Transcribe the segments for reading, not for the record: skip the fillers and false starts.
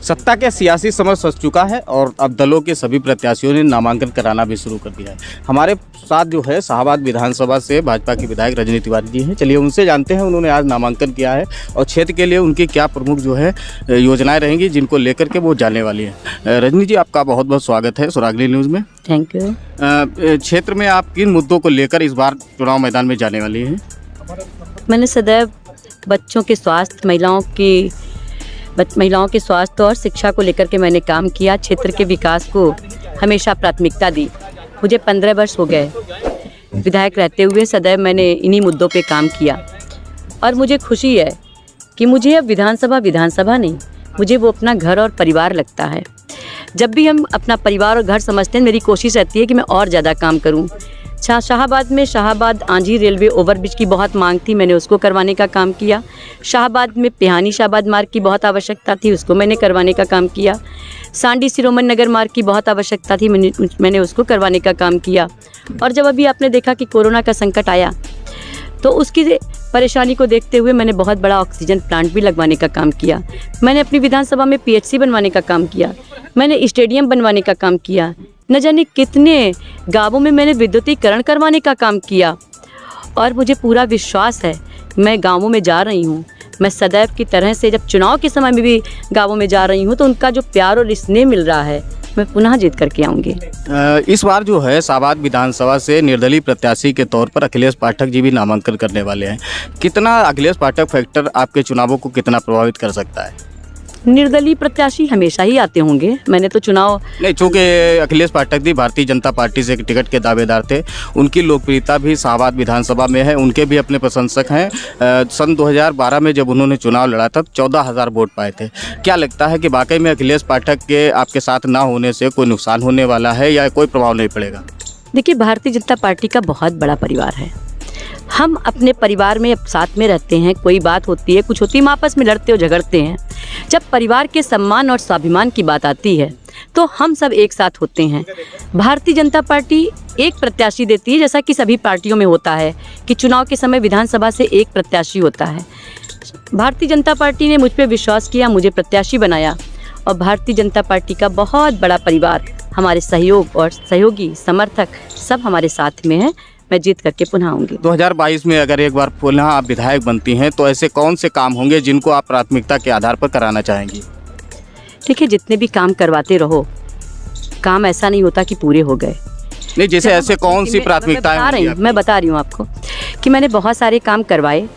सत्ता के सियासी समय सज चुका है और अब दलों के सभी प्रत्याशियों ने नामांकन कराना भी शुरू कर दिया है। हमारे साथ जो है शाहाबाद विधानसभा से भाजपा के विधायक रजनी तिवारी जी हैं। चलिए उनसे जानते हैं उन्होंने आज नामांकन किया है और क्षेत्र के लिए उनकी क्या प्रमुख जो है योजनाएं रहेंगी जिनको लेकर के वो जाने वाली है। रजनी जी, आपका बहुत बहुत स्वागत है स्वराग्नि न्यूज़ में। Thank you. क्षेत्र में आप किन मुद्दों को लेकर इस बार चुनाव मैदान में जाने वाली हैं? मैंने सदैव बच्चों के स्वास्थ्य, महिलाओं के स्वास्थ्य और शिक्षा को लेकर के मैंने काम किया। क्षेत्र के विकास को हमेशा प्राथमिकता दी। मुझे 15 वर्ष हो गए विधायक रहते हुए, सदैव मैंने इन्हीं मुद्दों पे काम किया और मुझे खुशी है कि मुझे अब विधानसभा नहीं, मुझे वो अपना घर और परिवार लगता है। जब भी हम अपना परिवार और घर समझते हैं, मेरी कोशिश रहती है कि मैं और ज़्यादा काम करूं। शाहाबाद में शाहाबाद आंजी रेलवे ओवरब्रिज की बहुत मांग थी, मैंने उसको करवाने का काम किया। शाहाबाद में पिहानी शाहाबाद मार्ग की बहुत आवश्यकता थी, उसको मैंने करवाने का काम किया। सांडी सिरोमन नगर मार्ग की बहुत आवश्यकता थी, मैंने उसको करवाने का काम किया। और जब अभी आपने देखा कि कोरोना का संकट आया तो उसकी परेशानी को देखते हुए मैंने बहुत बड़ा ऑक्सीजन प्लांट भी लगवाने का काम किया। मैंने अपनी विधानसभा में PHC बनवाने का काम किया, मैंने स्टेडियम बनवाने का काम किया, न जाने कितने गांवों में मैंने विद्युतीकरण करवाने का काम किया। और मुझे पूरा विश्वास है, मैं गांवों में जा रही हूं, मैं सदैव की तरह से जब चुनाव के समय में भी गांवों में जा रही हूं तो उनका जो प्यार और स्नेह मिल रहा है, मैं पुनः जीत करके आऊँगी। इस बार जो है शाहाबाद विधानसभा से निर्दलीय प्रत्याशी के तौर पर अखिलेश पाठक जी भी नामांकन करने वाले हैं। कितना अखिलेश पाठक फैक्टर आपके चुनावों को कितना प्रभावित कर सकता है? निर्दलीय प्रत्याशी हमेशा ही आते होंगे। मैंने तो चुनाव नहीं, चूँकि अखिलेश पाठक जी भारतीय जनता पार्टी से टिकट के दावेदार थे, उनकी लोकप्रियता भी शाहाबाद विधानसभा में है, उनके भी अपने प्रशंसक हैं। सन 2012 में जब उन्होंने चुनाव लड़ा था 14,000 वोट पाए थे। क्या लगता है कि वाकई में अखिलेश पाठक के आपके साथ ना होने से कोई नुकसान होने वाला है या कोई प्रभाव नहीं पड़ेगा? देखिए, भारतीय जनता पार्टी का बहुत बड़ा परिवार है। हम अपने परिवार में अब साथ में रहते हैं, कोई बात होती है, कुछ होती है, हम आपस में लड़ते और झगड़ते हैं। जब परिवार के सम्मान और स्वाभिमान की बात आती है तो हम सब एक साथ होते हैं। भारतीय जनता पार्टी एक प्रत्याशी देती है, जैसा कि सभी पार्टियों में होता है कि चुनाव के समय विधानसभा से एक प्रत्याशी होता है। भारतीय जनता पार्टी ने मुझ पर विश्वास किया, मुझे प्रत्याशी बनाया और भारतीय जनता पार्टी का बहुत बड़ा परिवार, हमारे सहयोग और सहयोगी समर्थक सब हमारे साथ में हैं। मैं जीत करके पुनः आऊँगी। 2022 में अगर एक बार पुनः आप विधायक बनती हैं तो ऐसे कौन से काम होंगे जिनको आप प्राथमिकता के आधार पर कराना चाहेंगी? देखिए, जितने भी काम करवाते रहो, काम ऐसा नहीं होता कि पूरे हो गए। नहीं, जैसे ऐसे कौन सी प्राथमिकताएं मैं बता रही हूँ आपको कि मैंने बहुत सारे काम करवाए,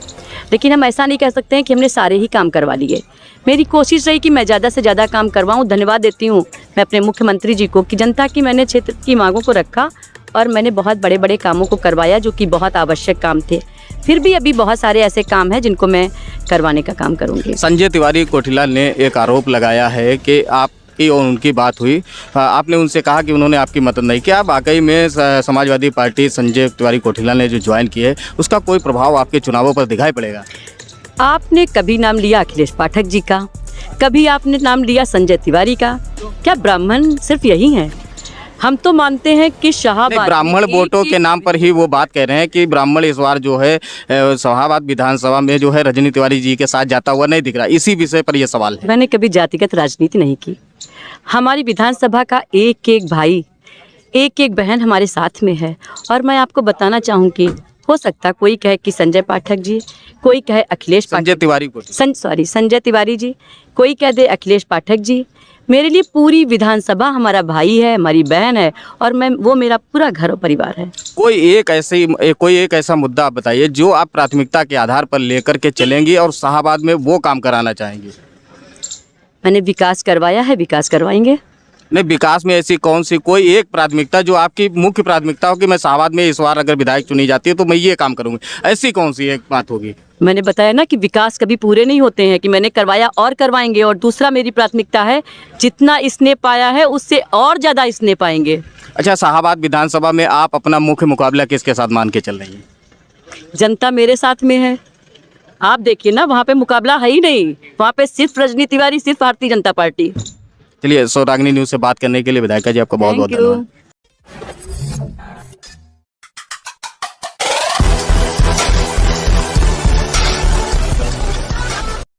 लेकिन हम ऐसा नहीं कह सकते हैं कि हमने सारे ही काम करवा लिए। मेरी कोशिश रही कि मैं ज़्यादा से ज़्यादा काम करवाऊँ। धन्यवाद देती हूँ मैं अपने मुख्यमंत्री जी को कि जनता की मैंने क्षेत्र की मांगों को रखा और मैंने बहुत बड़े बड़े कामों को करवाया जो कि बहुत आवश्यक काम थे। फिर भी अभी बहुत सारे ऐसे काम हैं जिनको मैं करवाने का काम करूँगी। संजय तिवारी कोठीलाल ने एक आरोप लगाया है कि आपकी और उनकी बात हुई, आपने उनसे कहा कि उन्होंने आपकी मदद नहीं किया। वाकई में समाजवादी पार्टी संजय तिवारी कोठीलाल ने जो ज्वाइन की है उसका कोई प्रभाव आपके चुनावों पर दिखाई पड़ेगा? आपने कभी नाम लिया अखिलेश पाठक जी का, कभी आपने नाम लिया संजय तिवारी का। क्या ब्राह्मण सिर्फ यही हैं? हम तो मानते हैं कि शाहाबाद ब्राह्मण वोटों के नाम पर ही वो बात कह रहे हैं कि ब्राह्मण इस बार जो है शाहाबाद विधानसभा में जो है रजनी तिवारी जी के साथ जाता हुआ नहीं दिख रहा। इसी विषय पर यह सवाल है। मैंने कभी जातिगत राजनीति नहीं की। हमारी विधानसभा का एक एक भाई, एक एक बहन हमारे साथ में है। और मैं आपको बताना चाहूँगी, हो सकता कोई कहे कि संजय पाठक जी, कोई कहे अखिलेश संजय तिवारी को संजय तिवारी जी, कोई कह दे अखिलेश पाठक जी। मेरे लिए पूरी विधानसभा हमारा भाई है, हमारी बहन है और वो मेरा पूरा घर और परिवार है। कोई एक ऐसा मुद्दा आप बताइए जो आप प्राथमिकता के आधार पर लेकर के चलेंगी और शाहाबाद में वो काम कराना चाहेंगी? मैंने विकास करवाया है, विकास करवाएंगे। नहीं, विकास में ऐसी कौन सी कोई एक प्राथमिकता जो आपकी मुख्य प्राथमिकता हो कि मैं शाहाबाद में इस बार अगर विधायक चुनी जाती है तो मैं ये काम करूँगी, ऐसी कौन सी एक बात होगी? मैंने बताया ना कि विकास कभी पूरे नहीं होते हैं, कि मैंने करवाया और करवाएंगे। और दूसरा मेरी प्राथमिकता है, जितना इसने पाया है उससे और ज़्यादा इसने पाएंगे। अच्छा, शाहाबाद विधानसभा में आप अपना मुख्य मुकाबला किसके साथ मान के चल रही हैं? जनता मेरे साथ में है। आप देखिए ना, वहाँ पे मुकाबला है ही नहीं, वहाँ पे सिर्फ रजनी तिवारी, सिर्फ भारतीय जनता पार्टी। चलिए, स्वराग्नि न्यूज़ से बात करने के लिए विधायिका जी आपका बहुत बहुत धन्यवाद।